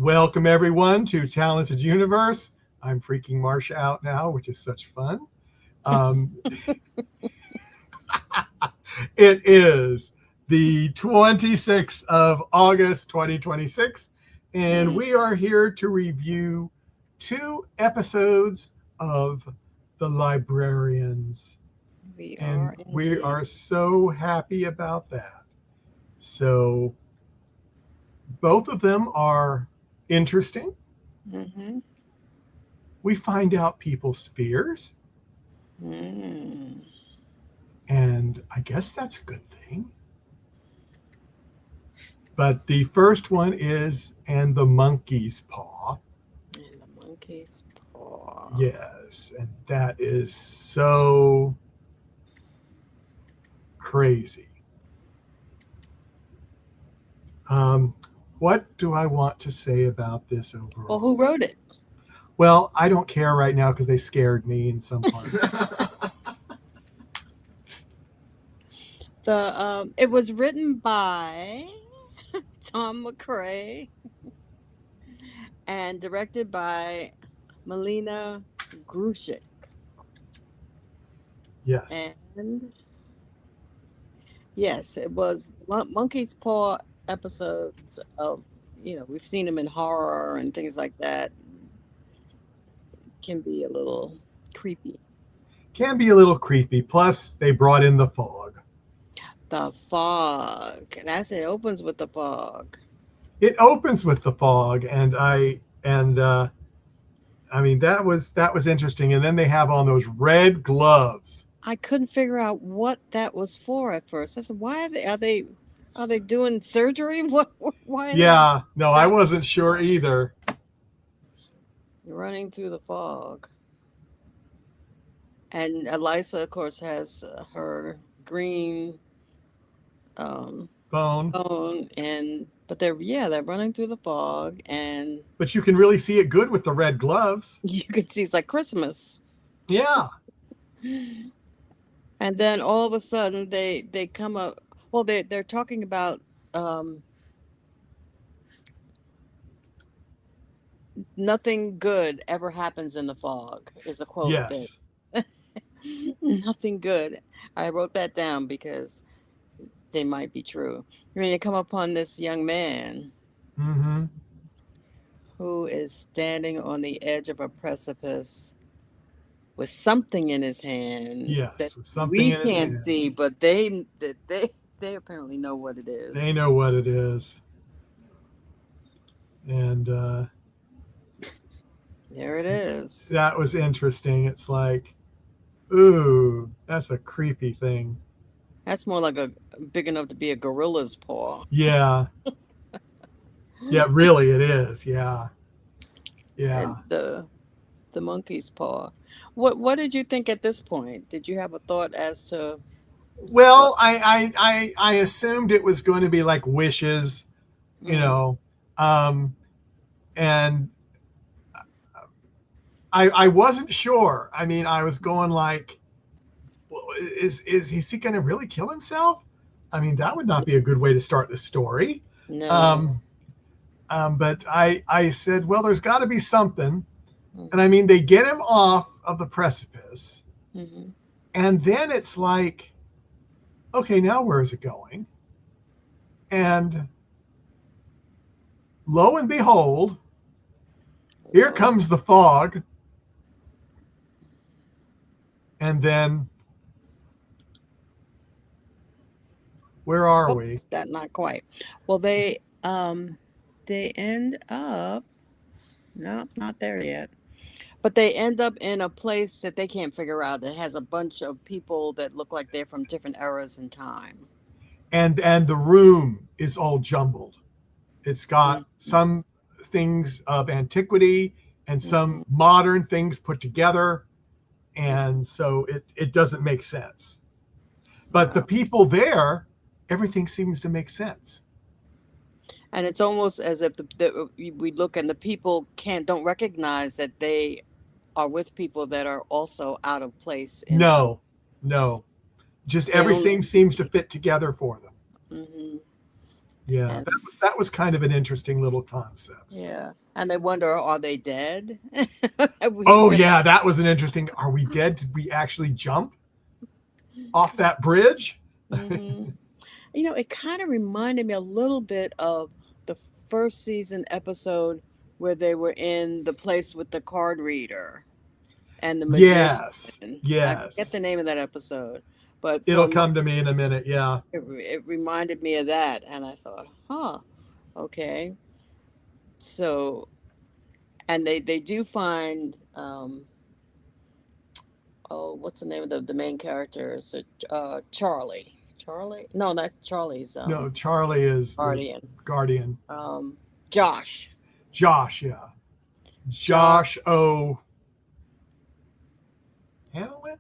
Welcome everyone to Talented Universe. I'm freaking Marsha out now, which is such fun. Um, it is the 26th of August, 2026, and we are here to review 2 episodes of The Librarians. We are so happy about that. So both of them are interesting. Mm-hmm. We find out people's fears. Mm. And I guess that's a good thing. But the first one is And the Monkey's Paw. And the monkey's paw. Yes, and that is so crazy. What do I want to say about this overall? Well, who wrote it? Well, I don't care right now because they scared me in some parts. It was written by Tom McCrae and directed by Melina Grushik. Yes. And yes, it was Monkey's Paw episodes of, we've seen them in horror and things like that. Can be a little creepy. Can be a little creepy. Plus, they brought in the fog. The fog. It opens with the fog. It opens with the fog, and I mean that was interesting. And then they have on those red gloves. I couldn't figure out what that was for at first. I said, "Why are they doing surgery? What? Why?" Yeah, no, I wasn't sure either. Running through the fog, and Elisa, of course, has her green Bone. but they're running through the fog, and But you can really see it good with the red gloves. you can see it's like Christmas. Yeah. And then all of a sudden they come up. Well, they're talking about nothing good ever happens in the fog is a quote. Yes. Nothing good. I wrote that down because they might be true. You come upon this young man Mm-hmm. who is standing on the edge of a precipice with something in his hand Yes, that with something we in his can't hand. see, but they apparently know what it is. They know what it is. And there it is. That was interesting. It's like, ooh, that's a creepy thing. That's more like a big enough to be a gorilla's paw. Yeah. Yeah, really it is. Yeah. Yeah. And the monkey's paw. What did you think at this point? Did you have a thought as to? Well, I assumed it was going to be like wishes, and I wasn't sure. I mean, I was going like, well, is he going to really kill himself? I mean, that would not be a good way to start the story. No. But I said, well, there's got to be something. And I mean, they get him off of the precipice. Mm-hmm. And then it's like, okay, now where is it going? And lo and behold, here comes the fog. And then, where are we? That not quite. Well, they end up, no, not there yet. But they end up in a place that they can't figure out that has a bunch of people that look like they're from different eras in time. And the room is all jumbled. It's got some things of antiquity and some modern things put together. And so it doesn't make sense. But the people there, everything seems to make sense. And it's almost as if we look and the people don't recognize that they are with people that are also out of place. No. Just everything seems to fit together for them. Mm-hmm. Yeah, And that was kind of an interesting little concept. So. yeah, and they wonder, are they dead? We Oh really, yeah, that was an interesting. Are we dead? Did we actually jump off that bridge? hmm it kind of reminded me a little bit of the first season episode where they were in the place with the card reader and the magician. Yes, I forget the yes. name of that episode, but It'll from come to me in a minute. Yeah, it reminded me of that, and I thought, huh, okay. So, and they do find oh, what's the name of the main character? Is it Charlie? Charlie? No, not Charlie's no, Charlie is the guardian. guardian. Um, Josh. Josh, yeah, Josh. Josh O. Hamlin.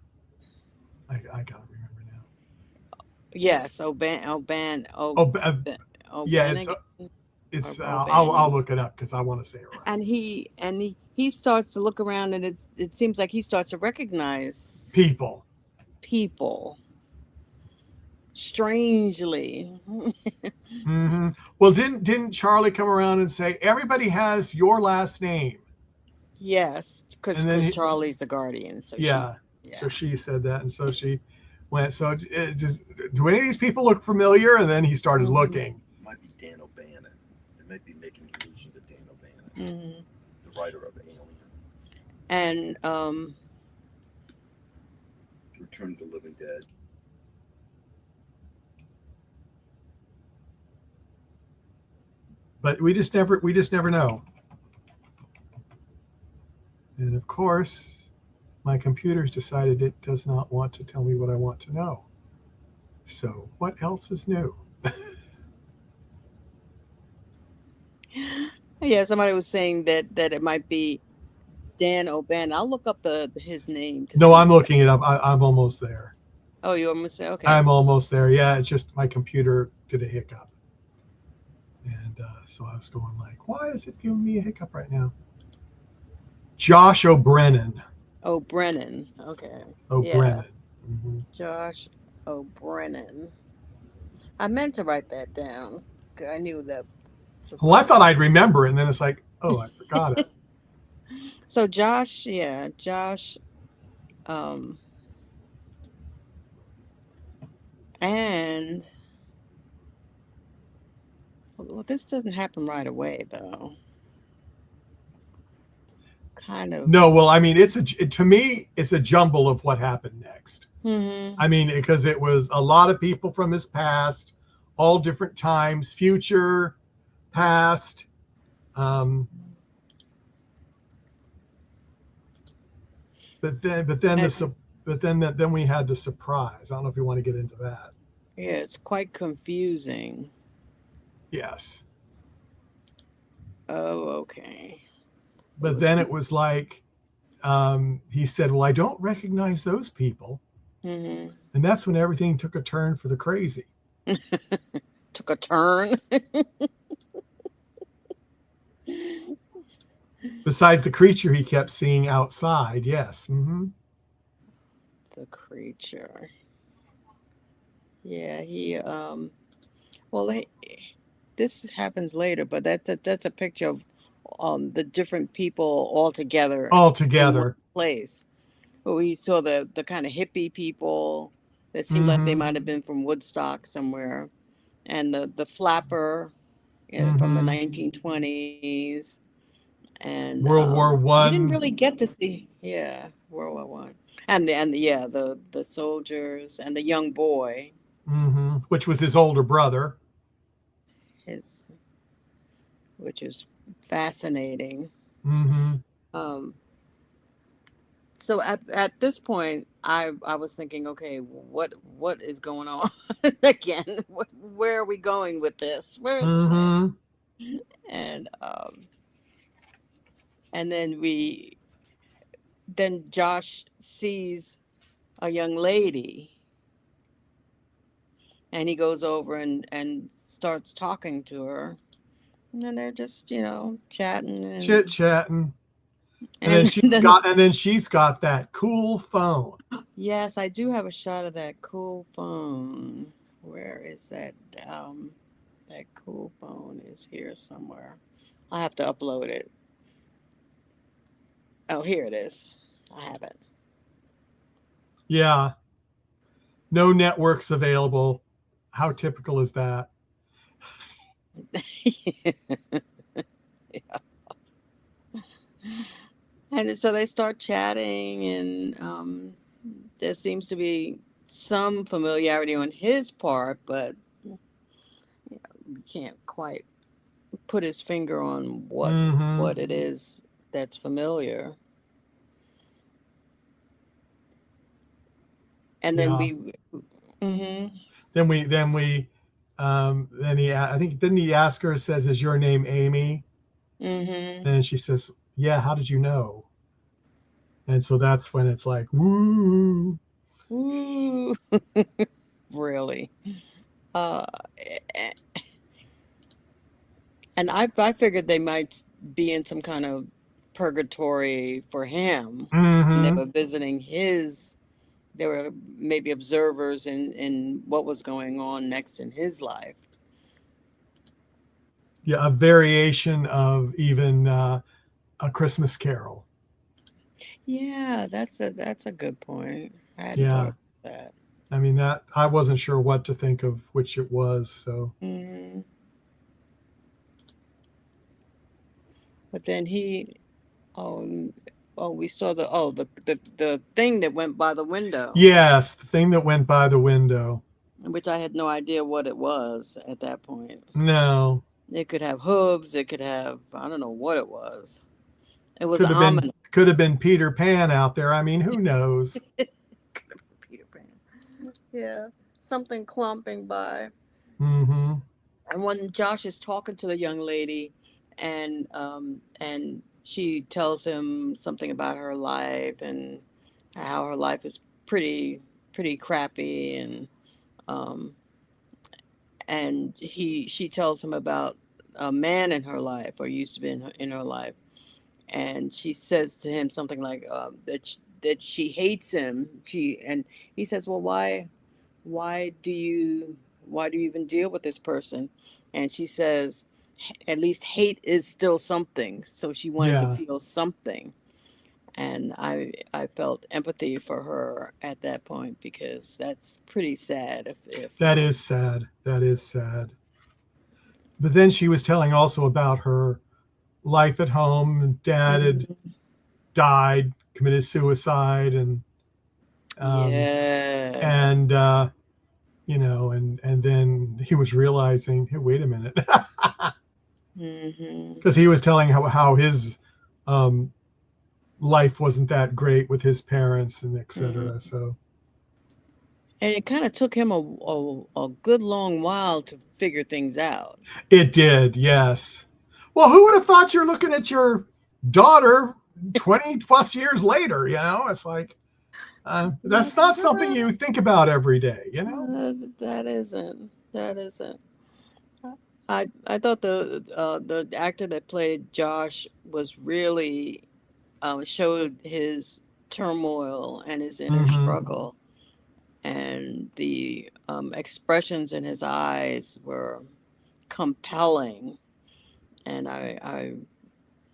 I gotta remember now. Yes, Oban, Oh, yeah, Obanig, it's. or I'll Obaning. look it up because I want to say it right. And he starts to look around, and it seems like he starts to recognize People. people strangely. Hmm. Well, didn't Charlie come around and say everybody has your last name? Yes, And then Charlie's the guardian, so yeah, yeah. so she said that, and so she went. So just do any of these people look familiar? And then he started Mhm. looking. It might be Dan O'Bannon. They might be making allusion to Dan O'Bannon, Mhm. the writer of Alien, And Return of the Living Dead. But we just never know. And of course, my computer's decided it does not want to tell me what I want to know. So what else is new? yeah, somebody was saying that it might be Dan O'Bannon. I'll look up his name to No, see. I'm looking it up. I'm almost there. Oh, you want me to say okay? I'm almost there. Yeah, it's just my computer did a hiccup. And so I was going like, why is it giving me a hiccup right now? Josh O'Brennan. O'Brennan. Okay. O'Brennan. Yeah. Mm-hmm. Josh O'Brennan. I meant to write that down. 'Cause I knew that. Well, I thought I'd remember it, and then it's like, oh, I forgot it. So Josh, yeah, Josh, um, and well, this doesn't happen right away though. Kind of. No, well, I mean, to me, it's a jumble of what happened next. Mm-hmm. I mean, because it was a lot of people from his past, all different times, future, past. But then we had the surprise. I don't know if you want to get into that. Yeah, it's quite confusing. Yes. Oh, okay. But then it was like, he said, well, I don't recognize those people. Mm-hmm. And that's when everything took a turn for the crazy. Took a turn. Besides the creature he kept seeing outside. Yes. Mm-hmm. The creature. Yeah, well, this happens later, but that's a picture of the different people all together All in together. one place. But we saw the kind of hippie people that seemed like they might have been from Woodstock somewhere, and the flapper, from the 1920s, and World War we didn't One. really get to see, yeah, World War One, and the soldiers and the young boy, Mm-hmm. Which was his older brother. which is fascinating. Mm-hmm. So at this point, I was thinking, okay, what is going on again? Where are we going with this? Where is this at? And then Josh sees a young lady, and he goes over and starts talking to her, and then they're just chatting and Chit chatting. And then she's got that cool phone. Yes, I do have a shot of that cool phone. Where is that That cool bone is here somewhere. I have to upload it. Oh, here it is. I have it. Yeah. No networks available. How typical is that? And so they start chatting, and there seems to be some familiarity on his part, but we can't quite put his finger on what it is that's familiar. And then Yeah. mm-hmm. Then he, I think, didn't he ask her, says, is your name Amy? Mm-hmm. And she says, yeah, how did you know? And so that's when it's like, woo. Ooh. Really. Uh, and I figured they might be in some kind of purgatory for him. And they were visiting his, they were maybe observers in what was going on next in his life. Yeah, a variation of even A Christmas Carol. Yeah, that's a good point. I hadn't Yeah. thought of that. I mean, that I wasn't sure what to think of which it was. So. Mm-hmm. But then we saw the thing that went by the window. Yes, the thing that went by the window. Which I had no idea what it was at that point. No. It could have hooves. It could have, I don't know what it was. It was ominous. Could have been Peter Pan out there. I mean, who knows? Could have been Peter Pan. Yeah, something clumping by. Mm-hmm. And when Josh is talking to the young lady, and she tells him something about her life and how her life is pretty crappy, and she tells him about a man in her life, or used to be in her life, and she says to him something like that she hates him. And he says, well, why do you even deal with this person? And she says, at least hate is still something. So she wanted to feel something. And I felt empathy for her at that point, because that's pretty sad. If That is sad. That is sad. But then she was telling also about her life at home. Dad had died, committed suicide, and you know, and then he was realizing, hey, wait a minute, because he was telling how his life wasn't that great with his parents and etc. So, and it kind of took him a good long while to figure things out. It did, yes. Well, who would have thought you're looking at your daughter 20 plus years later? You know, it's like, that's not something you think about every day, you know? That isn't. I thought the actor that played Josh was really showed his turmoil and his inner struggle, and the expressions in his eyes were compelling, and I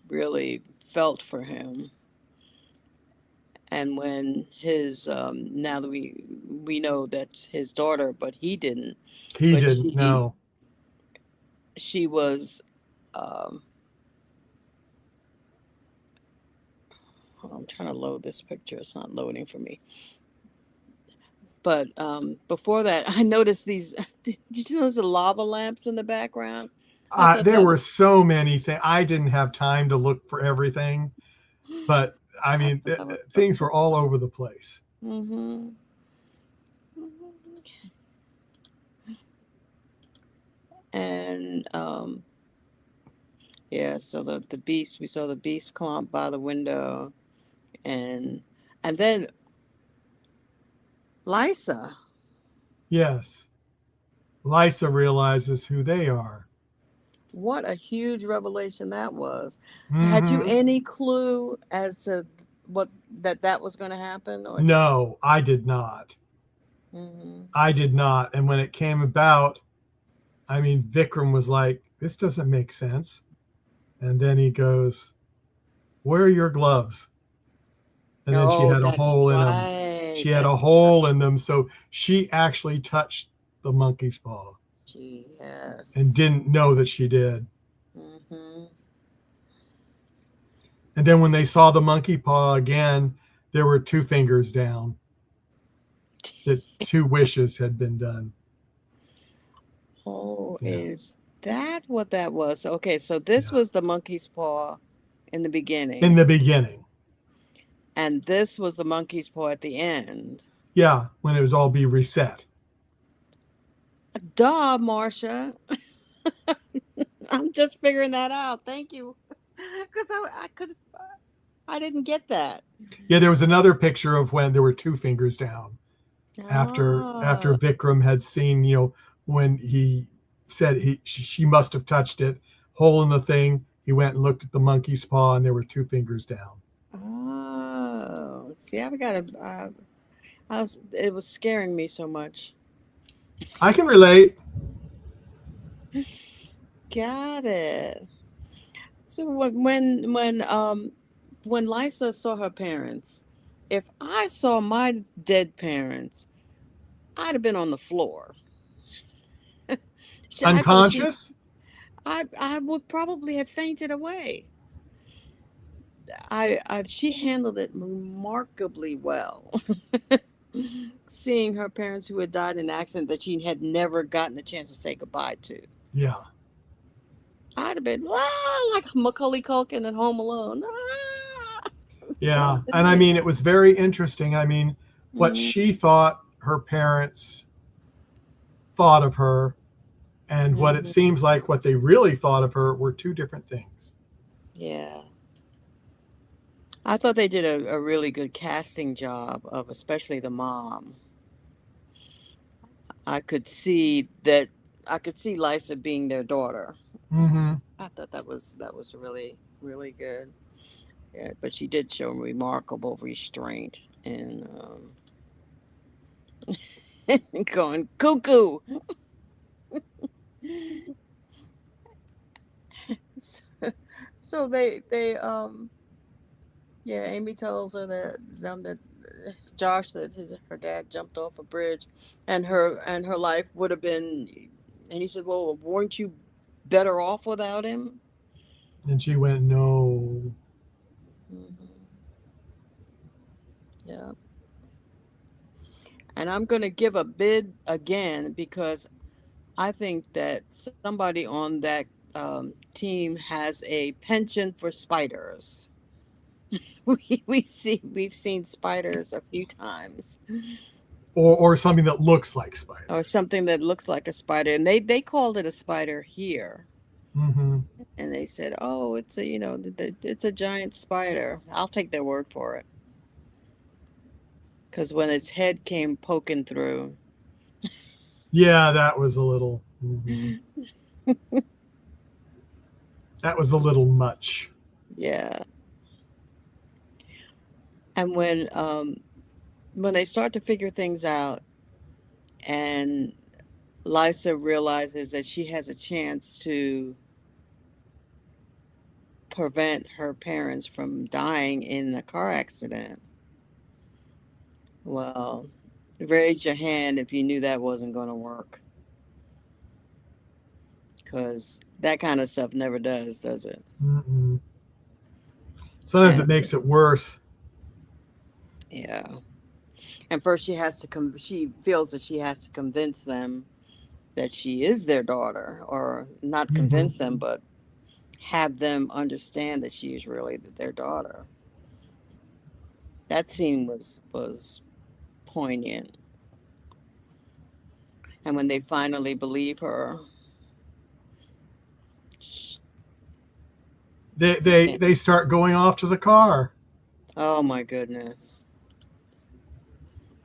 really felt for him. And when his now that we know that's his daughter, but he didn't. He didn't know. She was. I'm trying to load this picture. It's not loading for me. But before that, I noticed these. Did you notice the lava lamps in the background? There were so many things. I didn't have time to look for everything, but I mean, things were all over the place. Mm-hmm. And yeah, so the beast, we saw the beast clump by the window, and then Lysa. Yes. Lysa realizes who they are. What a huge revelation that was. Had you any clue as to what that was going to happen? Or no, I did not. I did not. And when it came about, I mean, Vikram was like, this doesn't make sense. And then he goes, where are your gloves? And then she Oh, had a that's hole in them. right. She had a That's hole in them. So she actually touched the monkey's paw and yes. didn't know that she did. Mm-hmm. And then when they saw the monkey paw again, there were 2 fingers down. That 2 wishes had been done. Oh, Yeah. is that what that was? Okay, so this Yeah. was the monkey's paw in the In beginning, the beginning. and this was the monkey's paw at the end. Yeah, when it was all be reset. Duh, Marcia. I'm just figuring that out. Thank you. Because I didn't get that. Yeah, there was another picture of when there were 2 fingers down after Ah, Vikram had seen, when he said she must have touched it, hole in the thing. He went and looked at the monkey's paw, and there were 2 fingers down. oh. See, I've got to. It was scaring me so much. I can relate. Got it. So when Lisa saw her parents, if I saw my dead parents, I'd have been on the floor. I thought Unconscious? I would probably have fainted away. She handled it remarkably well. Seeing her parents who had died in an accident that she had never gotten a chance to say goodbye to. Yeah. I'd have been like Macaulay Culkin at Home Alone. Ah! Yeah. And I mean, it was very interesting. I mean, what Mhm. she thought her parents thought of her and what it Mhm. seems like what they really thought of her were 2 different things. Yeah. I thought they did a really good casting job of especially the mom. I could see that I could see Lisa being their daughter. Mm-hmm. I thought that was really, really good. Yeah, but she did show remarkable restraint in going cuckoo. So, so yeah, Amy tells her that Josh that her dad jumped off a bridge, and her life would have been. And he said, "Well, weren't you better off without him?" And she went, no. Hmm. Yeah. And I'm going to give a bid again because I think that somebody on that team has a penchant for spiders. We've seen spiders a few times, Or something that looks like or spiders. something that looks like a spider, and they called it a spider here, Mm-hmm. and they said, "Oh, it's a it's a giant spider." I'll take their word for it, because when its head came poking through, Yeah, that was a little. Mm-hmm. That was a little much. yeah. And when they start to figure things out, and Lisa realizes that she has a chance to prevent her parents from dying in a car accident. Well, raise your hand if you knew that wasn't going to work. Because that kind of stuff never does it? Mm-mm. Sometimes it And makes it worse. yeah. And first she feels that she has to convince them that she is their daughter, or not Mm-hmm. convince them, but have them understand that she is really their daughter. That scene was poignant. And when they finally believe her, They start going off to the car. oh my goodness.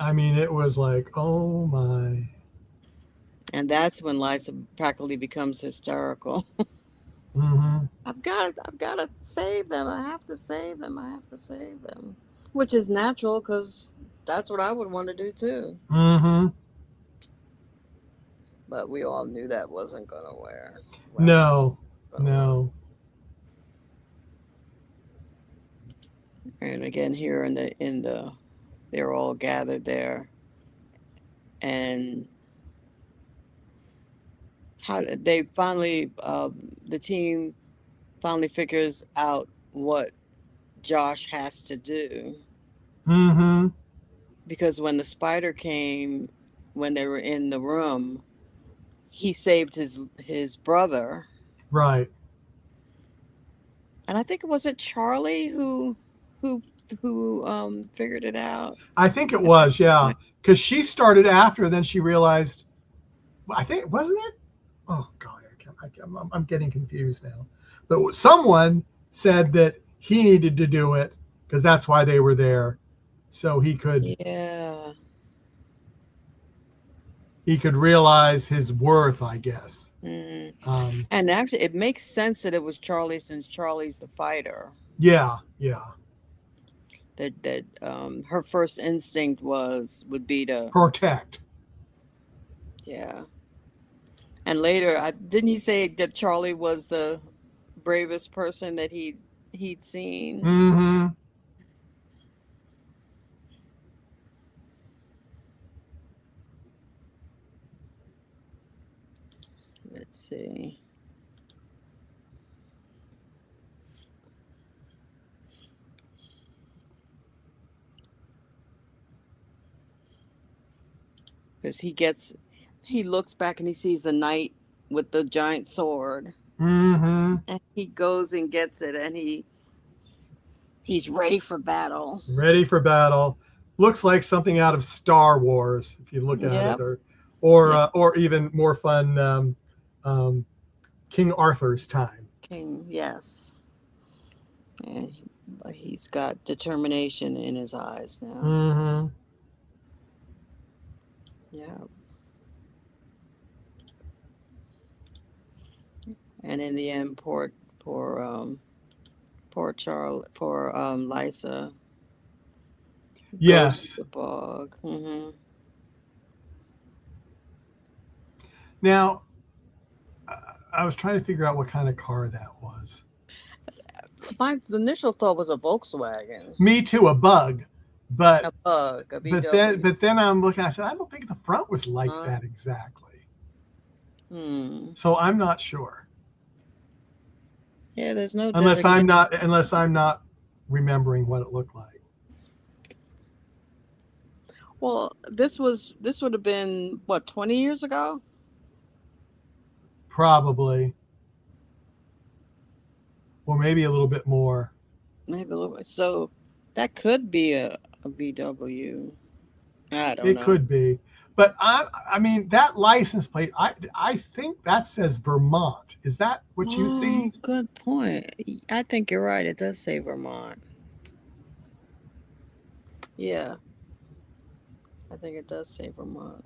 I mean, it was like, oh my. And that's when Lisa practically becomes hysterical. Mm-hmm. I've got to save them. I have to save them. I have to save them. Which is natural because that's what I would want to do too. Mm-hmm. but we all knew that wasn't gonna wear. No, gonna work. no. And again, here they're all gathered there, and how they finally, the team finally figures out what Josh has to do, Mm-hmm. because when the spider came, when they were in the room, he saved his brother, Right. and I think it was it Charlie who figured it out. I think it was, yeah. Because she started after, then she realized, I think, wasn't it? Oh, God, I'm getting confused now. But someone said that he needed to do it because that's why they were there. So he could realize his worth, I guess. Mm. And actually, it makes sense that it was Charlie, since Charlie's the fighter. Yeah. That her first instinct would be to protect. Yeah. And later, didn't he say that Charlie was the bravest person that he'd seen? Mm-hmm. Let's see. Because he looks back and he sees the knight with the giant sword. Mm-hmm. And he goes and gets it, and he's ready for battle. Ready for battle. Looks like something out of Star Wars, if you look at it, or even more fun, King Arthur's time. King, yes. And he's got determination in his eyes now. Mm-hmm. Yeah. And in the end, poor Lysa. Yes. Goes to the bog. Mm-hmm. Now, I was trying to figure out what kind of car that was. My initial thought was a Volkswagen. Me too, a Bug, but a Bug, a VW. but then I'm looking. I said, I don't think the front was like that exactly. So I'm not sure. Yeah, there's no. Unless I'm not remembering what it looked like. Well, this would have been what, 20 years ago? Probably. Or maybe a little bit more. Maybe a little bit. So that could be a VW. I don't know. It could be. But I mean, that license plate, I think that says Vermont. Is that what you see? Good point. I think you're right. It does say Vermont. Yeah. I think it does say Vermont.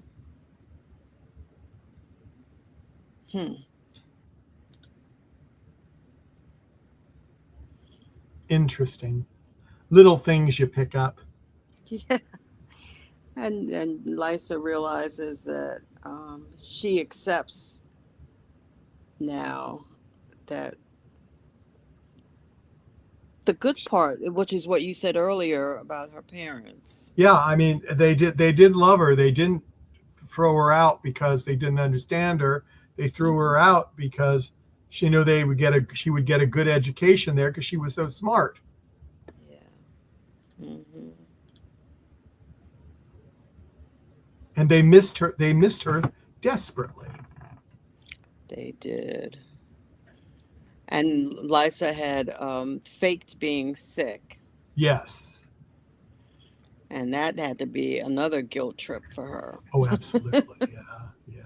Interesting. Little things you pick up. Yeah. And Lysa realizes that she accepts now that the good part, which is what you said earlier about her parents. Yeah, I mean, they did love her. They didn't throw her out because they didn't understand her. They threw her out because she knew she would get a good education there because she was so smart. Yeah. Mm-hmm. And they missed her desperately. They did. And Lysa had faked being sick. Yes. And that had to be another guilt trip for her. Oh, absolutely. Yeah.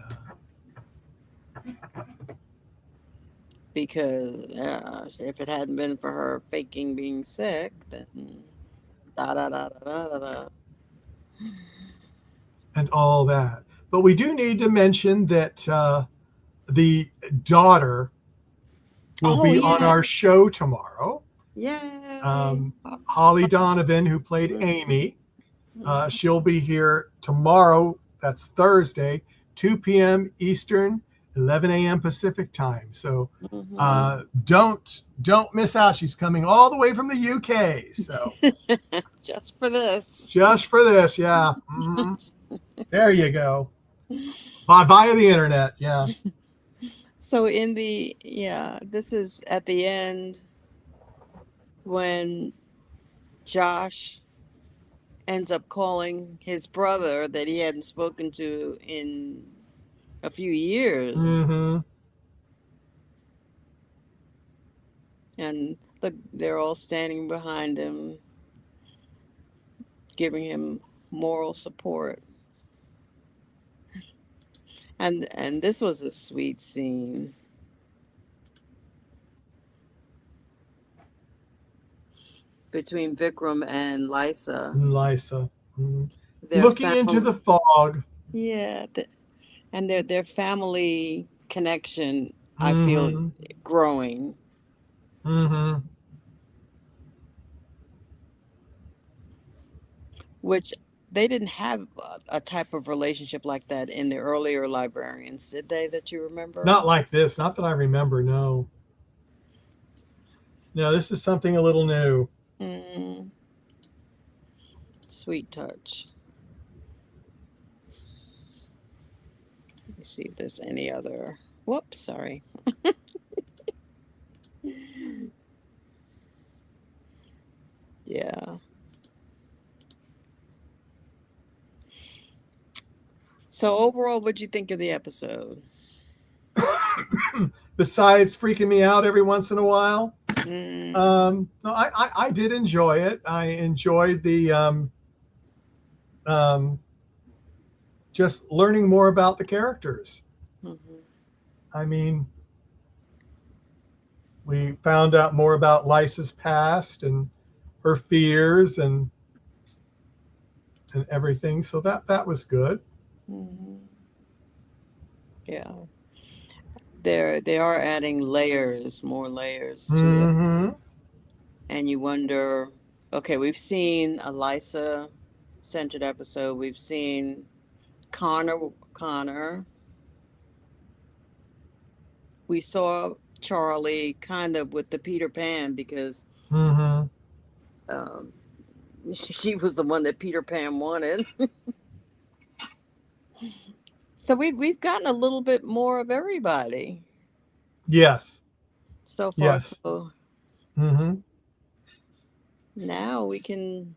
Because if it hadn't been for her faking being sick, then da. And all that. But we do need to mention that the daughter will be on our show tomorrow. Yay! Holly Donovan, who played Amy, she'll be here tomorrow. That's Thursday, 2 p.m. Eastern, 11 a.m. Pacific time. So don't miss out. She's coming all the way from the UK. So just for this. Just for this, yeah. Mm-hmm. There you go. Via the internet, yeah. So this is at the end when Josh ends up calling his brother that he hadn't spoken to in a few years. Mm-hmm. And they're all standing behind him, giving him moral support. And this was a sweet scene. Between Vikram and Lysa. Mm-hmm. Looking into the fog. Yeah. And their family connection, I feel, growing. Mm-hmm. Which they didn't have a type of relationship like that in the earlier Librarians, did they, that you remember? Not like this. Not that I remember, no. No, this is something a little new. Sweet touch. Let me see if there's any other. Whoops, sorry. Yeah. So overall, what'd you think of the episode? Besides freaking me out every once in a while, no, I did enjoy it. I enjoyed the just learning more about the characters. I mean, we found out more about Lysa's past and her fears and everything. So that was good. Yeah. They are adding more layers to it. And you wonder, okay, we've seen a Lysa-centered episode. We've seen Connor. We saw Charlie kind of with the Peter Pan because she was the one that Peter Pan wanted. So we've gotten a little bit more of everybody. Yes. So far, yes. So now we can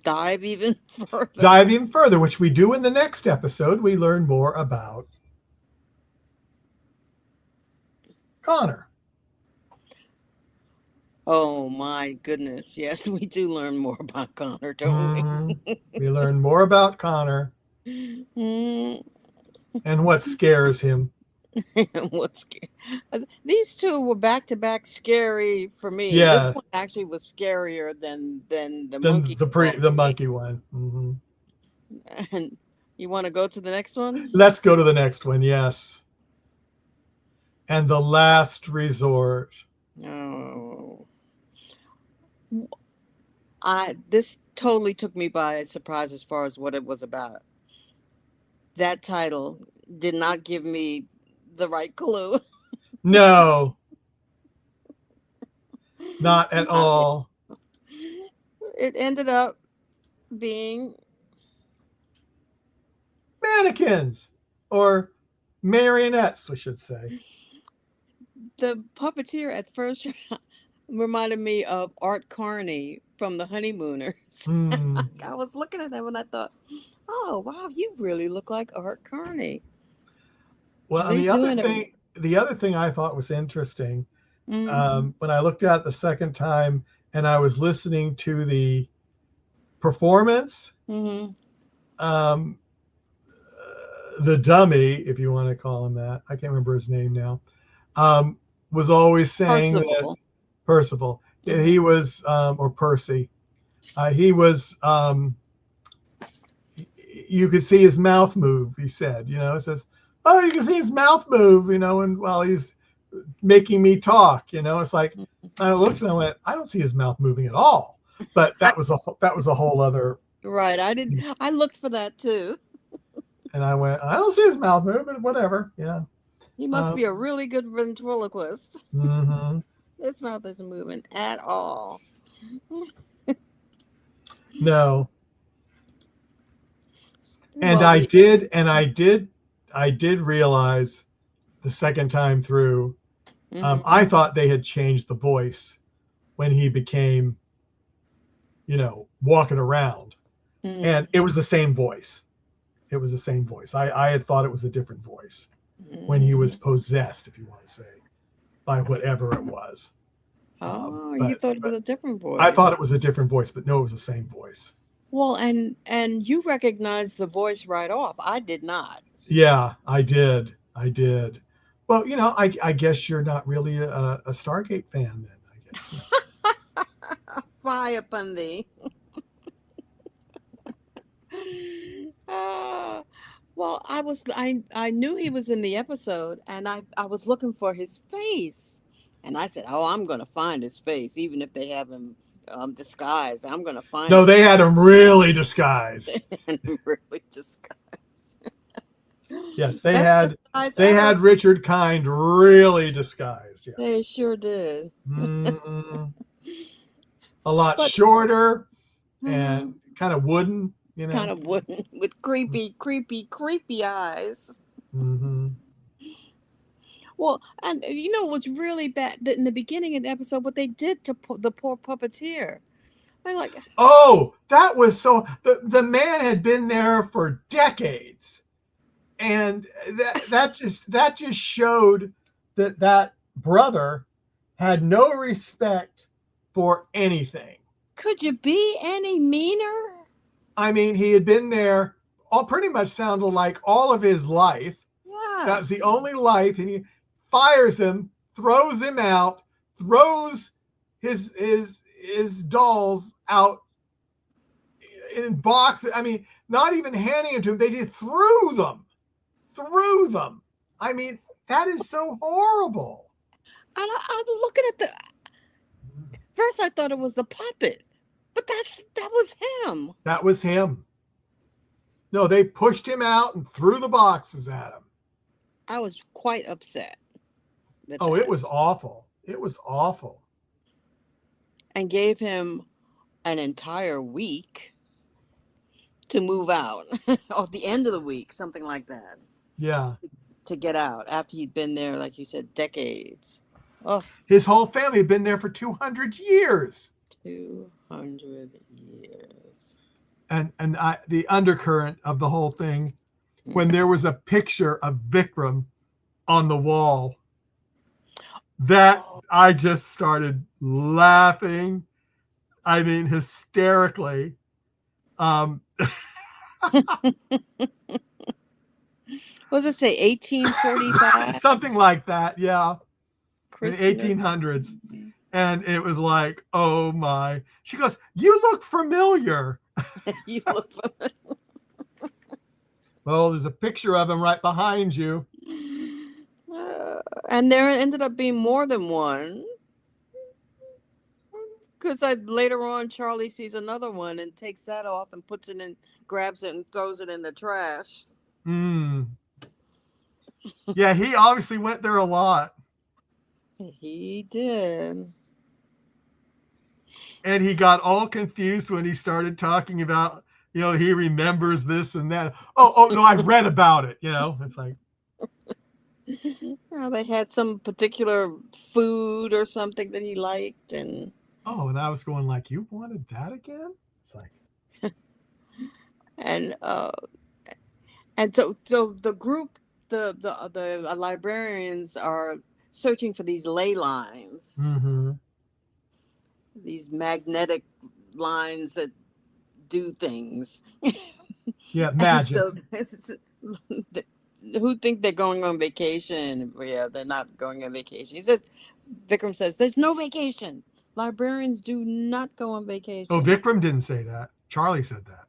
dive even further. Which we do in the next episode. We learn more about Connor. Oh my goodness. Yes, we do learn more about Connor, don't we? We learn more about Connor. And what scares him. These two were back to back scary for me. Yeah. This one actually was scarier than the monkey one. And you want to go to the next one? Let's go to the next one. Yes. And the last resort. Oh. This totally took me by surprise as far as what it was about. That title did not give me the right clue. No. Not at all. It ended up being mannequins or marionettes, we should say. The puppeteer at first reminded me of Art Carney from The Honeymooners. I was looking at him and I thought, oh, wow, you really look like Art Carney. Well, and the other thing I thought was interesting, when I looked at it the second time and I was listening to the performance, the dummy, if you want to call him that, I can't remember his name now, was always saying that Percival, he was, or Percy, he was, you could see his mouth move, he said, it says, oh, you can see his mouth move, and while he's making me talk, it's like, I looked and I went, I don't see his mouth moving at all. But that was a whole other. Right. I looked for that too. And I went, I don't see his mouth move, but whatever. Yeah. He must be a really good ventriloquist. Mm-hmm. His mouth isn't moving at all. No. And Well, I did realize the second time through, mhm. I thought they had changed the voice when he became, walking around. Mhm. And it was the same voice. It was the same voice. I had thought it was a different voice when he was possessed, if you want to say, by whatever it was. Oh, you thought it was a different voice. I thought it was a different voice, but no, it was the same voice. Well, and you recognized the voice right off. I did not. Yeah, I did. Well, I guess you're not really a Stargate fan then, I guess. Fie upon thee. Well, I knew he was in the episode, and I was looking for his face, and I said, "Oh, I'm gonna find his face, even if they have him disguised. I'm gonna find." No, they had him really disguised. Really disguised. Yes, they Best disguise they ever. had Richard Kind really disguised. Yeah. They sure did. A lot But- shorter and kind of wooden, Kind of wooden with creepy eyes. Mm-hmm. Well, and what's really bad that in the beginning of the episode, what they did to the poor puppeteer. I'm like, Oh, that was so. The man had been there for decades, and that just showed that brother had no respect for anything. could you be any meaner? I mean, he had been there all pretty much sounded like all of his life. Yeah. That was the only life, and he fires him, throws him out, throws his dolls out in boxes. I mean, not even handing them to him. They just threw them. I mean, that is so horrible. And I'm looking at first I thought it was the puppet, but that was him. That was him. No, they pushed him out and threw the boxes at him. I was quite upset. Oh, it was awful. It was awful. And gave him an entire week to move out, or the end of the week, something like that. Yeah. To get out after he'd been there, like you said, decades. Oh, his whole family had been there for 200 years. 200 years. And the undercurrent of the whole thing, when there was a picture of Vikram on the wall, that I just started laughing. I mean, hysterically. What does it say? 1845? Something like that, yeah. Christmas. In the 1800s. And it was like, oh my. She goes, you look familiar. You look familiar. Well, there's a picture of him right behind you. And there ended up being more than one. Because later on, Charlie sees another one and takes that off and puts it in, grabs it and throws it in the trash. Yeah, he obviously went there a lot. He did. And he got all confused when he started talking about, he remembers this and that. Oh no, I read about it. It's like. Well, they had some particular food or something that he liked, and. Oh, and I was going like, you wanted that again? It's like. And so the group, the librarians are searching for these ley lines. Mm-hmm. These magnetic lines that do things. Yeah, magic. So who think they're going on vacation? Yeah, they're not going on vacation. Vikram says, there's no vacation. Librarians do not go on vacation. Oh, Vikram didn't say that. Charlie said that.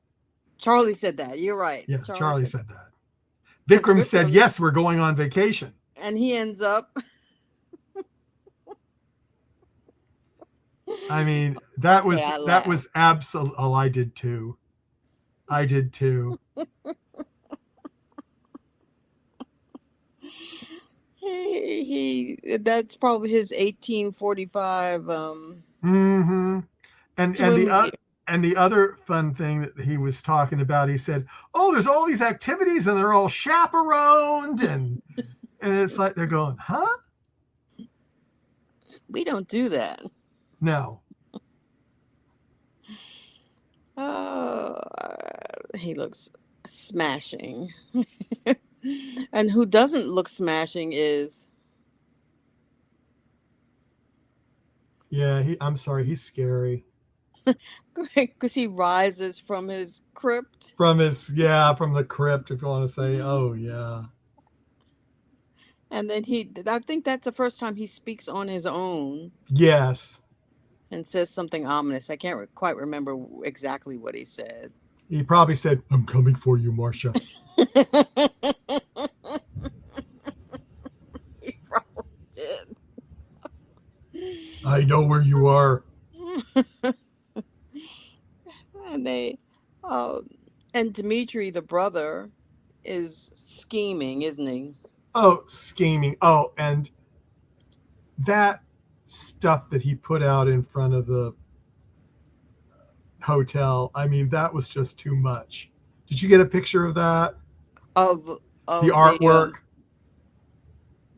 Charlie said that. You're right. Yeah, Charlie said that. Vikram said, yes, we're going on vacation. And he ends up. I mean, that was absolute. Oh, I did too. That's probably his 1845 Mm-hmm. And swim gear. the other fun thing that he was talking about, he said, "Oh, there's all these activities and they're all chaperoned," and it's like they're going, "Huh? We don't do that. No." Oh, he looks smashing. And who doesn't look smashing is Yeah, I'm sorry, he's scary. because he rises from his crypt. From the crypt, if you want to say, oh yeah. And then I think that's the first time he speaks on his own Yes. and says something ominous. I can't quite remember exactly what he said. He probably said, "I'm coming for you, Marcia." He probably did. "I know where you are." And and Dimitri, the brother, is scheming, isn't he? Oh, scheming. Oh, and that stuff that he put out in front of the hotel, I mean, that was just too much. Did you get a picture of that? Of The artwork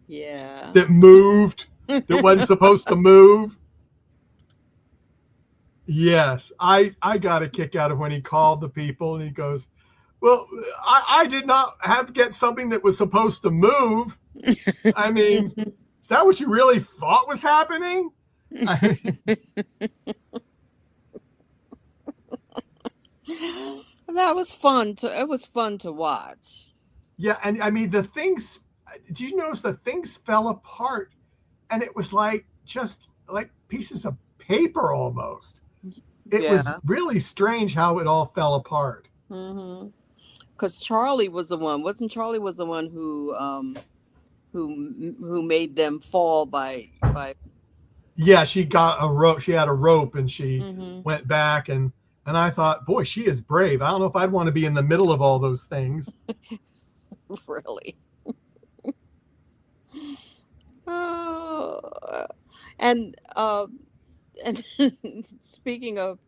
yeah. that moved, that wasn't supposed to move. Yes, I got a kick out of when he called the people and he goes, "Well, I did not get something that was supposed to move. I mean, is that what you really thought was happening?" That was fun it was fun to watch. Yeah, and I mean, did you notice the things fell apart and it was like just like pieces of paper almost. It was really strange how it all fell apart. Mm-hmm. Because Charlie was the one, wasn't Charlie was the one who made them fall by. Yeah, she got a rope. She had a rope and she went back and I thought, boy, she is brave. I don't know if I'd want to be in the middle of all those things. Really. Oh, and speaking of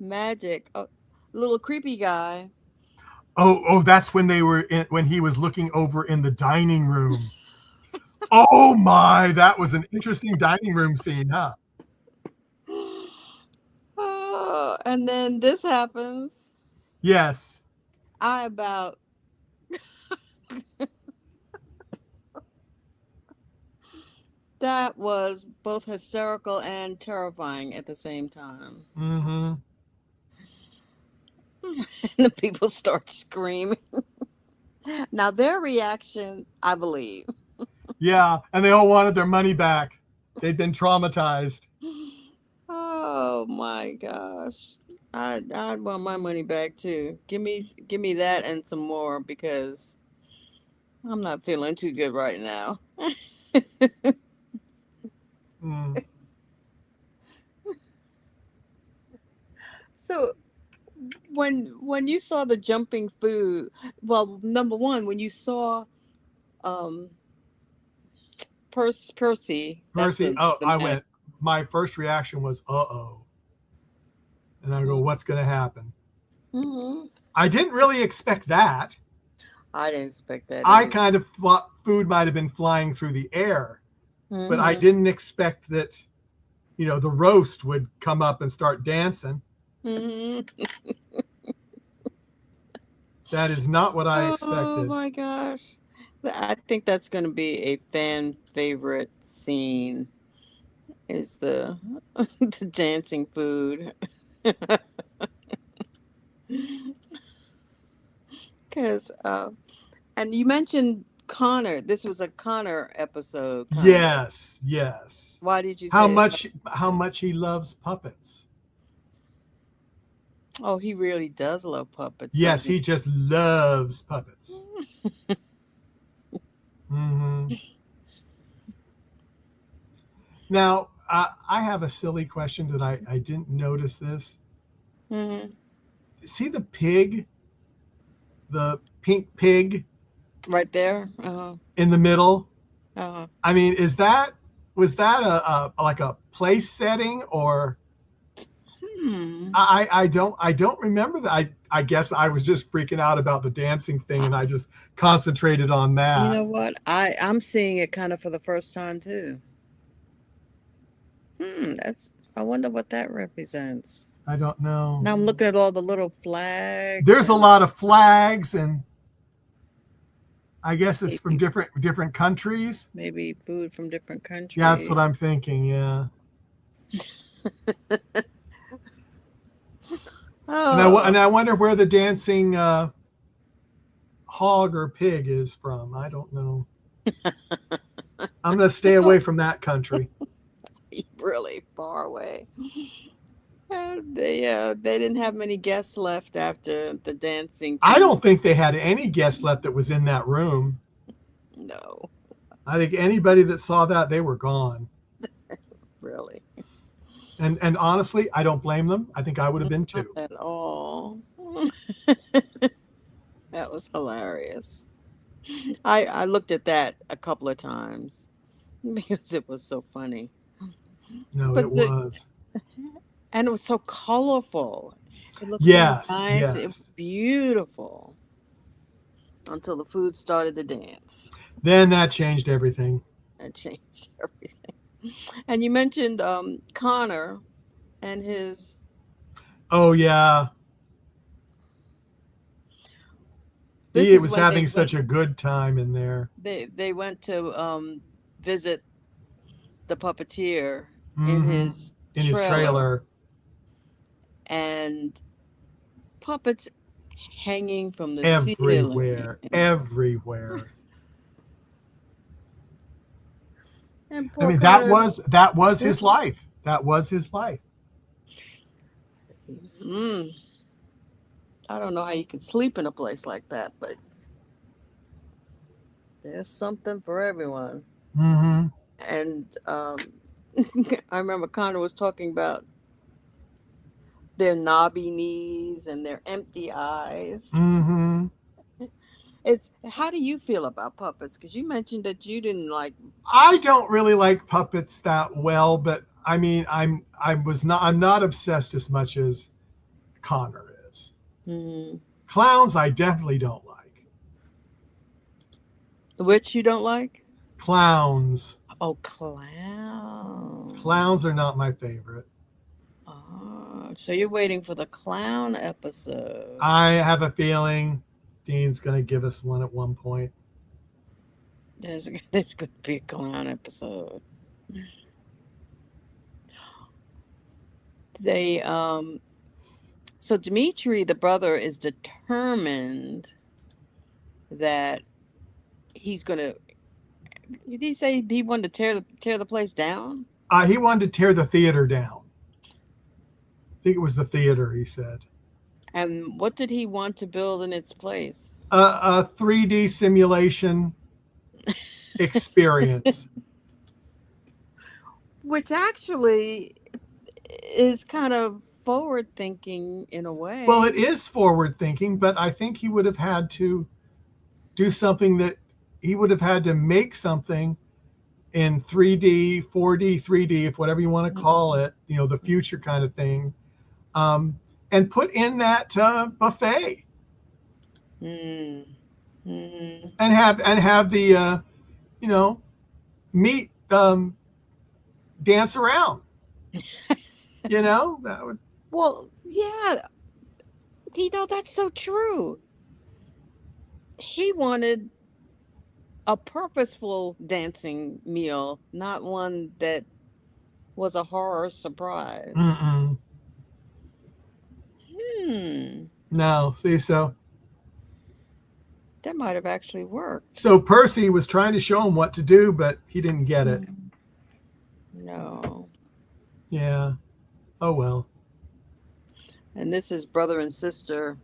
magic, a little creepy guy. Oh, that's when when he was looking over in the dining room. Oh my, that was an interesting dining room scene, huh? And then this happens. Yes. That was both hysterical and terrifying at the same time. Mm-hmm. And the people start screaming. Now their reaction, I believe. Yeah, and they all wanted their money back. They'd been traumatized. Oh my gosh. I'd want my money back too. Give me that and some more because I'm not feeling too good right now. Mm. So when you saw the jumping food, well, number one, when you saw Percy. My first reaction was, uh-oh. And I go, what's going to happen? Mm-hmm. I didn't really expect that. I didn't expect that. I kind of thought food might have been flying through the air, but I didn't expect that, the roast would come up and start dancing. Mm-hmm. That is not what I expected. Oh my gosh. I think that's going to be a fan favorite scene is the dancing food. Because and you mentioned Connor. This was a Connor episode. Connor. Yes. Why did you say how much he loves puppets? Oh, he really does love puppets. Yes, he just loves puppets. Mm-hmm. Now, I have a silly question that I didn't notice this. Mm-hmm. See the pig? The pink pig? Right there? In the middle? I mean, was that a like a place setting, or I don't remember that. I guess I was just freaking out about the dancing thing, and I just concentrated on You that. know what? I'm seeing it kind of for the first time too. I wonder what that represents. I don't know. Now I'm looking at all the little flags. There's a and lot of flags, and I guess it's from maybe, different countries. maybe food from different Yeah, that's what countries. I'm thinking. Yeah. And Oh, I wonder where the dancing hog or pig is from. I don't know. I'm going to stay away from that country. really far away. They didn't have many guests left after the dancing. I don't think they had any guests left that was in that room. No, I think anybody that saw that, they were gone. really. And honestly, I don't blame them. I think I would have been too. Not at all. That was hilarious. I looked at that a couple of times because it was so funny. No, But it was. and it was so colorful. It looked Yes, so nice. yes. It was beautiful until the food started to dance. Then that changed everything. That changed everything. And you mentioned Connor and his. Oh yeah. This He is was when having such a good time in there. they went to visit the puppeteer in Mhm. his In his trailer. and puppets hanging from the Everywhere. ceiling. Everywhere. And I poor mean, Connor, that was his life. That was his life. I don't know how you can sleep in a place like that, but there's something for everyone. Mm-hmm. And I remember Connor was talking about their knobby knees and their empty eyes. Mm-hmm. How do you feel about puppets? Because you mentioned that you didn't like. I don't really like puppets that well, but I mean, I'm not obsessed as much as Connor is. Clowns, I definitely don't like. Which you don't like? Clowns. Oh, clown. Clowns are not my favorite. Oh, so you're waiting for the clown episode. I have a feeling Dean's going to give us one at one point. There's going to be a clown episode. They so Dimitri, the brother, is determined that he's gonna. Did he say he wanted to tear the place down? He wanted to tear the theater down. I think it was the theater, he said. And what did he want to build in its place? A 3D simulation experience. Which actually is kind of forward thinking in a way. Well, it is forward thinking, but I think he would have had to do something that he would have had to make something in 3D, 4D, 3D, if whatever you want to call it, the future kind of thing, and put in that buffet. And have the meat dance around. That would. Well, yeah, that's so true. He wanted a purposeful dancing meal, not one that was a horror surprise. No, see, so that might have actually worked. So Percy was trying to show him what to do, but he didn't get it. No. Yeah. Oh well. And this is brother and sister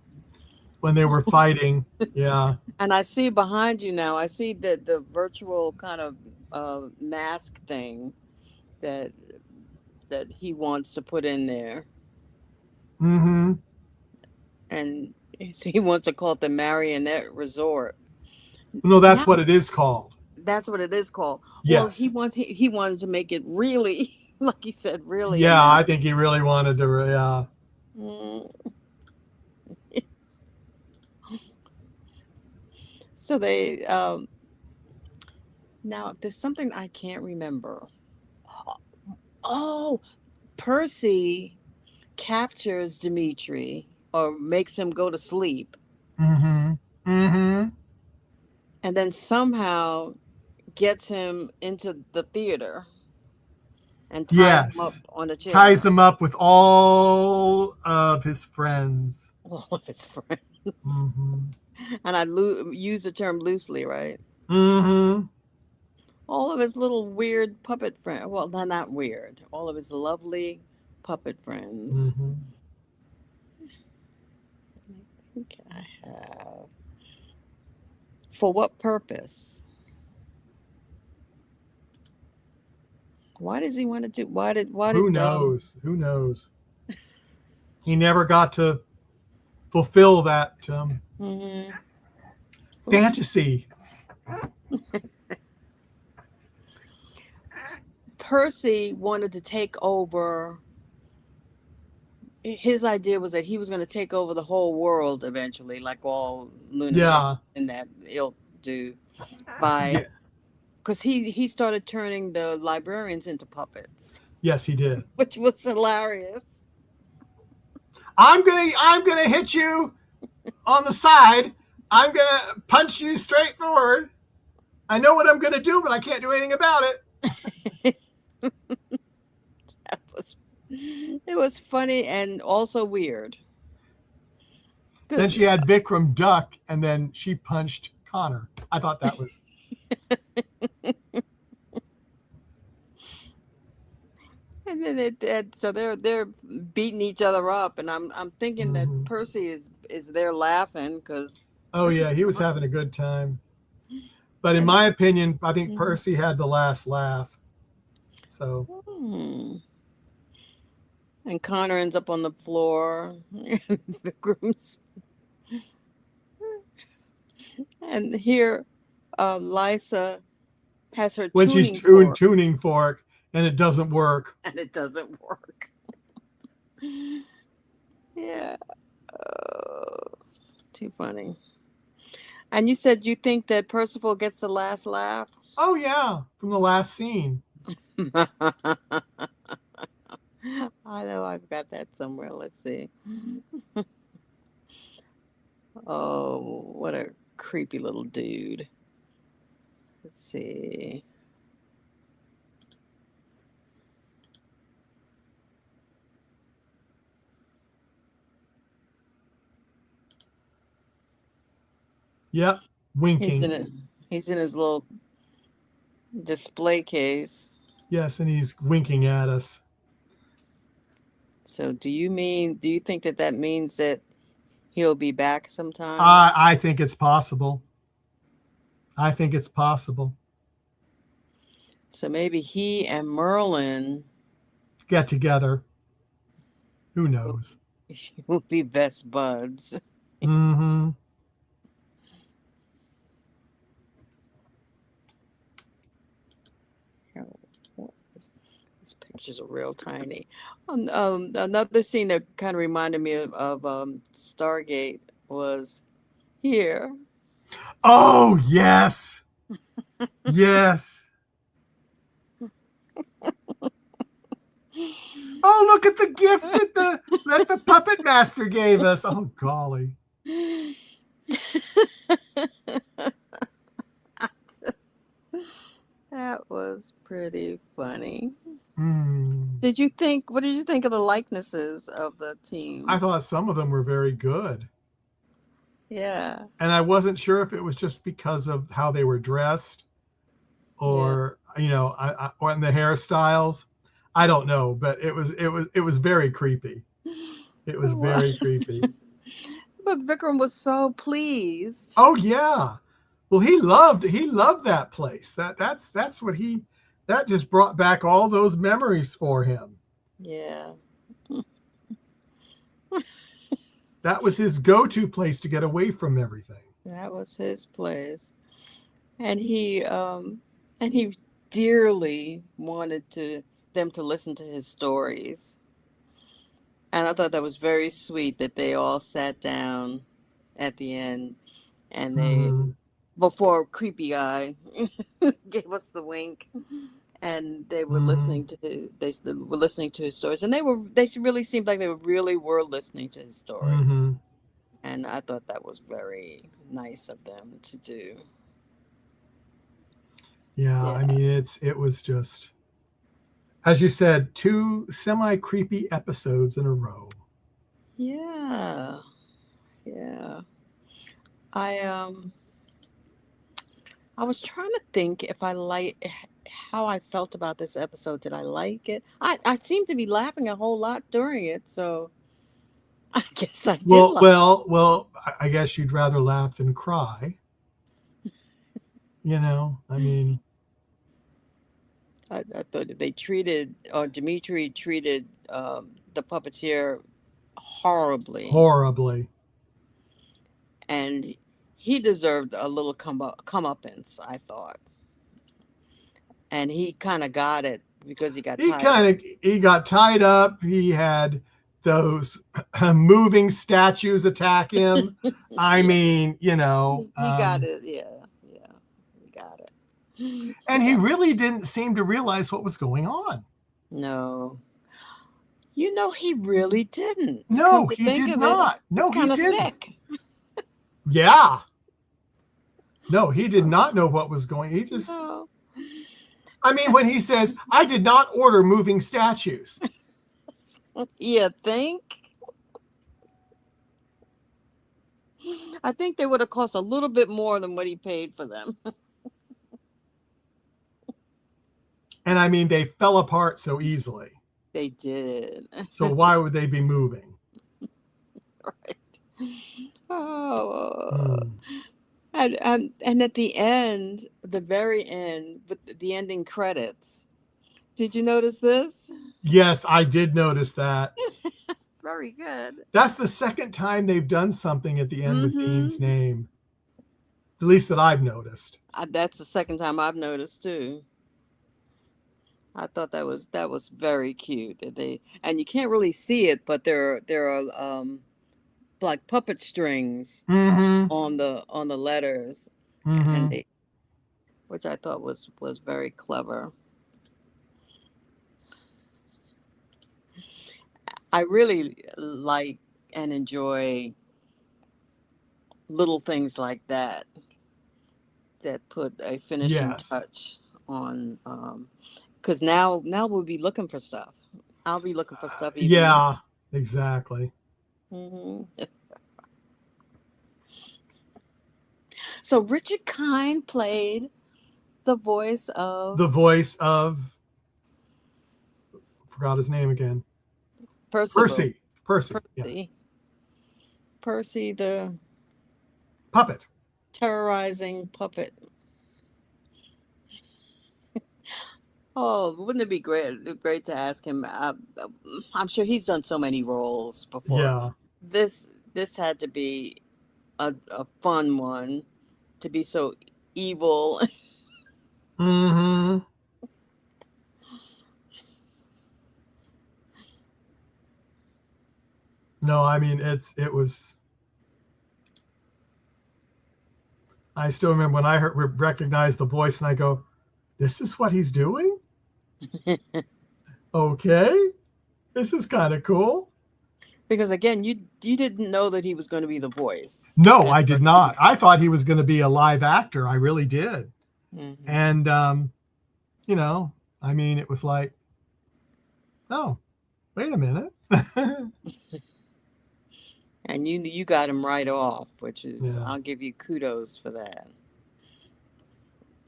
when they were fighting. Yeah. And I see behind you now, I see the virtual kind of mask thing that he wants to put in there. Mm-hmm. And so he wants to call it the Marionette Resort. No, that's what it is called. That's what it is called. Well, Yes. he wanted to make it really, like he said, really. Yeah, I American. think he really wanted to. Yeah. Mm. So they now there's something I can't remember. Oh, Percy captures Dimitri or makes him go to sleep, Mm-hmm. Mm-hmm. and then somehow gets him into the theater and ties him up Yes. on a chair. Ties him up with all of his friends. All of his friends. Mm-hmm. And I use the term loosely, right? Mm-hmm. All of his little weird puppet friends. Well, they're not weird. All of his lovely puppet friends. Mm-hmm. I think I have. For what purpose? Why does he want to do? Why did? Who knows? Who knows? He never got to fulfill that Mhm. fantasy. Percy wanted to take over. His idea was that he was going to take over the whole world eventually, like all lunatics Yeah. in that he'll do by Yeah. because he started turning the librarians into puppets, Yes, he did. which was hilarious. I'm gonna hit you on the side. I'm gonna punch you straight forward. I know what I'm gonna do, but I can't do anything about it. It was funny and also weird. Then she had Vikram duck, and then she punched Connor. I thought that was. And then so they're beating each other up, and I'm thinking that Mhm. Percy is there laughing because. Oh yeah, he was having a good time. But in And- my opinion, I think Mhm. Percy had the last laugh. So. And Connor ends up on the floor. Vikram's. And here, Lysa has her When tuning she's fork, tuning fork and it doesn't work. and it doesn't work. Yeah, too funny. And you said you think that Percival gets the last laugh? Oh yeah, from the last scene. I know I've got that somewhere. Let's see. Oh, what a creepy little dude. Let's see. Yep, winking. He's in his little display case. Yes, and he's winking at us. So do you think that means that he'll be back sometime? I think it's possible. I think it's possible. So maybe he and Merlin Get together. Who knows? will be best buds. Mm-hmm. These pictures are real tiny. Another scene that kind of reminded me of Stargate was here. Oh yes. Yes. Oh, look at the gift that the puppet master gave us. Oh golly. That was pretty funny. Mm. What did you think of the likenesses of the team? I thought some of them were very good. Yeah. And I wasn't sure if it was just because of how they were dressed or or in the hairstyles. I don't know, but it was very creepy. It was very creepy. But Vikram was so pleased. Oh yeah. Well, he loved that place. That's what that just brought back all those memories for him. Yeah. That was his go-to place to get away from everything. That was his place. and he dearly wanted them to listen to his stories. And I thought that was very sweet that they all sat down at the end and Mhm. before Creepy Guy gave us the wink, and they were Mhm. listening to his stories, and they really seemed like they really were listening to his story, Mhm. and I thought that was very nice of them to do. Yeah, I Yeah, mean it was just, as you said, two semi creepy episodes in a row. yeah, yeah. I I was trying to think if I like how I felt about this episode. Did I like it? I seemed to be laughing a whole lot during it, so I guess I did Well, like. well, well. I guess you'd rather laugh than cry. I mean, I thought that they treated, or Dimitri treated the puppeteer horribly, horribly. and he deserved a little comeuppance, I thought, and he kind of got it because he got tied up. He got tied up. He had those moving statues attack him. I Yeah, mean, he got it. Yeah, yeah, he got it. and he Yeah, really didn't seem to realize what was going on. no, he really didn't. Come No, to he think did of it, not. he's No, he kind of didn't. thick. Yeah. No, he did not know what was going. He just, No, I mean, when he says, "I did not order moving statues." you think? I think they would have cost a little bit more than what he paid for them. And I mean, they fell apart so easily. They did. So why would they be moving? Right. Oh, Hmm. and at the end, the very end, with the ending credits, did you notice this? Yes, I did notice that. Very good. That's the second time they've done something at the end with Dean's Mm-hmm. name, at least that I've noticed. That's the second time I've noticed too. I thought that was very cute. That they and you can't really see it, but there are like puppet strings Mm-hmm. on the letters, and Mm-hmm. they which I thought was very clever. I really like and enjoy little things like that put a finishing Yes. touch on, because now we'll be looking for stuff. I'll be looking for stuff even more. Yeah, exactly. Hmm. So Richard Kind played the voice of The voice of, forgot his name again. Percival. Percy. Percy. Yeah. Percy. Percy, the Puppet. terrorizing puppet. Oh, wouldn't it be great to ask him? I'm sure he's done so many roles before. Yeah. This had to be a fun one to be so evil. Mm-hmm. No, I mean it was. I still remember when I recognized the voice, and I go, "This is what he's doing." Okay, this is kind of cool. Because again, you didn't know that he was going to be the voice No, at I did first. not. I thought he was going to be a live actor. I really did. Hmm. And you know, I mean, it was like, oh, wait a minute. And you got him right off, which is Yeah. I'll give you kudos for that.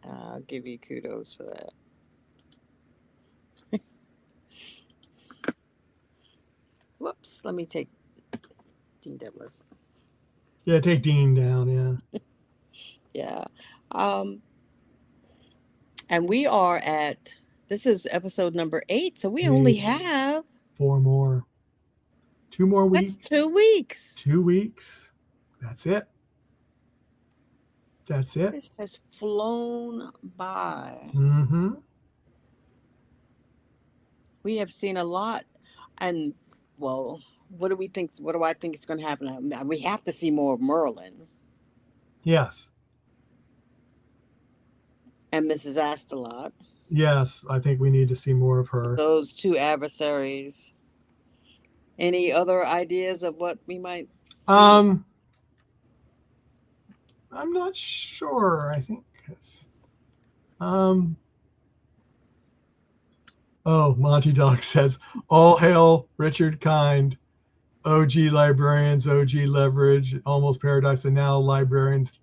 I'll give you kudos for that. Whoops, let me take Dean Douglas. Yeah, take Dean down. Yeah. Yeah. Um, and we are at this is episode number 8, so we only 8, have 4 more. 2 more that's weeks. 2 weeks. 2 weeks. That's it. That's it. This has flown by. Mm-hmm. We have seen a lot, and well, what do we think? What do I think is going to happen? We have to see more of Merlin Yes. and Mrs. Astalot. Yes. I think we need to see more of her. Those two adversaries. Any other ideas of what we might see? I'm not sure. I think it's, oh, Monty Doc says, all hail Richard Kind, OG Librarians, OG Leverage, Almost Paradise, and now Librarians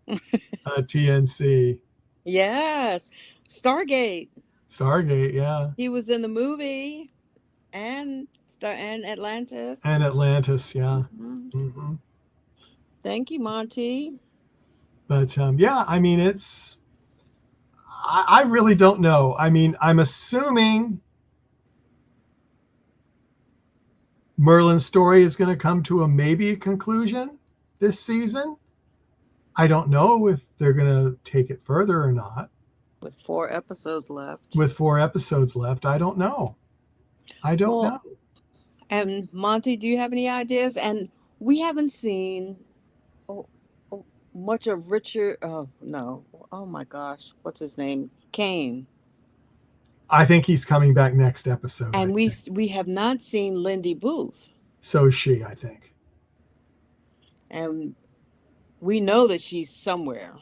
TNC. Yes, Stargate. Stargate, yeah. He was in the movie and Atlantis. And Atlantis, yeah. Mhm. Mm-hmm. Thank you, Monty. But yeah, I mean, it's, I really don't know. I mean, I'm assuming Merlin's story is going to come to maybe a conclusion this season. I don't know if they're going to take it further or not. With 4 episodes left. With 4 episodes left, I don't know. I don't know. And Monty, do you have any ideas? And we haven't seen much of Richard. Oh no! Oh my gosh! What's his name? Kane. I think he's coming back next episode. And we have not seen Lindy Booth. So is she, I think. And we know that she's somewhere.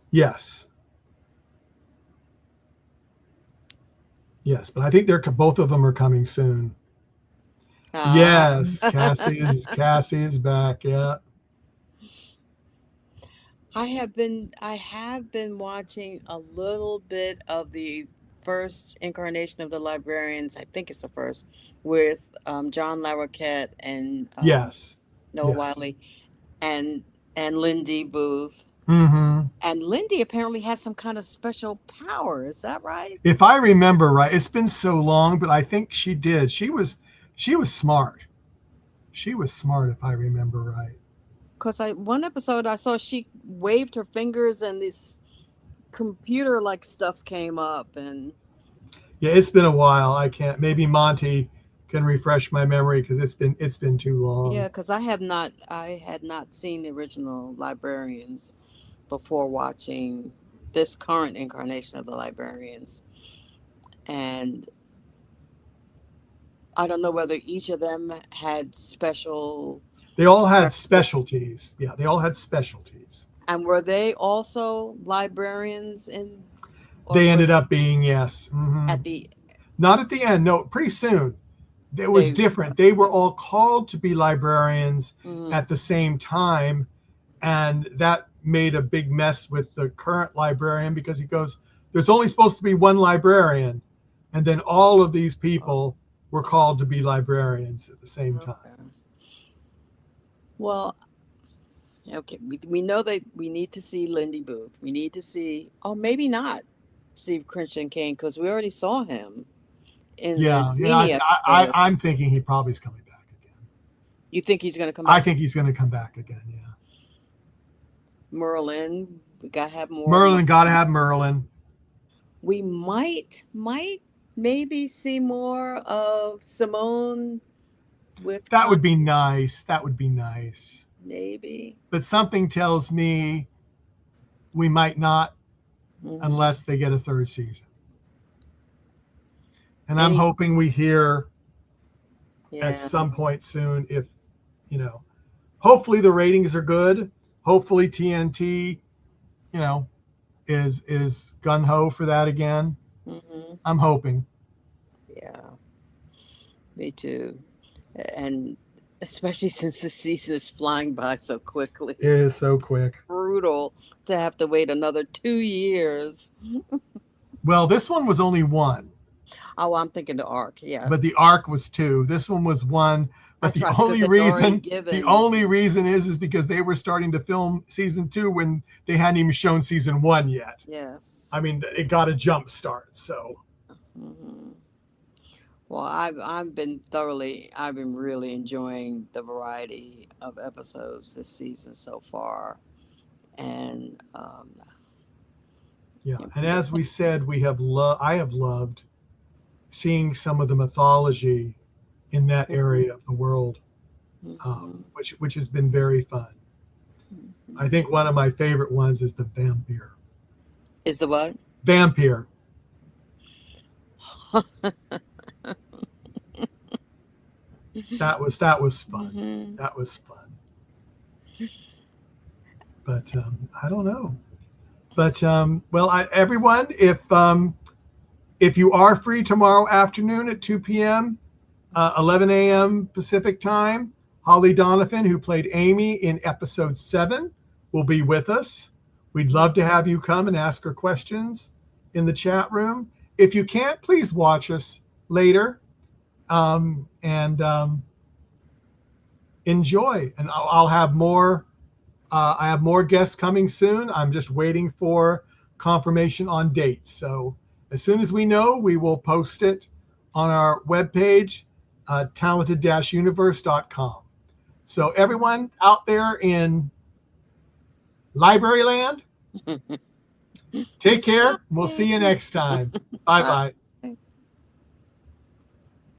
Yes. Yes, but I think both of them are coming soon. Yes, Cassie is back. Yeah. I have been watching a little bit of the first incarnation of the Librarians. I think it's the first with John Larroquette and yes, Noah yes. Wiley and Lindy Booth. Mm-hmm. And Lindy apparently has some kind of special power. Is that right? If I remember right, it's been so long, but I think she did. She was smart. She was smart, if I remember right. Because one episode I saw she waved her fingers and this computer like stuff came up and. Yeah, it's been a while. I can't. Maybe Monty can refresh my memory because it's been too long. Yeah, because I had not seen the original Librarians before watching this current incarnation of the Librarians, and I don't know whether each of them had special. They all had specialties. Yeah, they all had specialties. And were they also librarians in? They ended up being, yes. Mm-hmm. Not at the end. No, pretty soon. It was different. They were all called to be librarians at the same time, and that made a big mess with the current librarian because he goes, "There's only supposed to be one librarian," and then all of these people were called to be librarians at the same time. Well, okay, we know that we need to see Lindy Booth. We need to see, maybe not see Christian Kane because we already saw him. I'm thinking he probably is coming back again. You think he's going to come back? I think he's going to come back again, yeah. Merlin, we got to have more. Merlin, got to have Merlin. We might maybe see more of Simone with. That would be nice. That would be nice. Maybe. But something tells me we might not unless they get a 3rd season. And I'm hoping we hear at some point soon if, hopefully the ratings are good. Hopefully TNT, is gung-ho for that again. Mm-hmm. I'm hoping. Yeah, me too. And especially since the season is flying by so quickly. It is so quick. Brutal to have to wait another 2 years. Well, this one was only 1. Oh, I'm thinking the arc, yeah. But the arc was 2. This one was 1. But the only reason is because they were starting to film season 2 when they hadn't even shown season 1 yet. Yes. I mean, it got a jump start. So. Mm-hmm. Well, I've been really enjoying the variety of episodes this season so far, and Yeah, and as we said, I have loved seeing some of the mythology in that area of the world, which has been very fun. I think one of my favorite ones is the vampire. Is the what? Vampire. That was fun. Mhm. That was fun. But I don't know. But well, everyone, if you are free tomorrow afternoon at 2 p.m., 11 a.m. Pacific time, Holly Donovan, who played Amy in episode 7, will be with us. We'd love to have you come and ask her questions in the chat room. If you can't, please watch us later and enjoy. And I'll have more. I have more guests coming soon. I'm just waiting for confirmation on dates. So as soon as we know, we will post it on our webpage, talented-universe.com. So everyone out there in Library Land, take care. We'll see you next time. Bye-bye.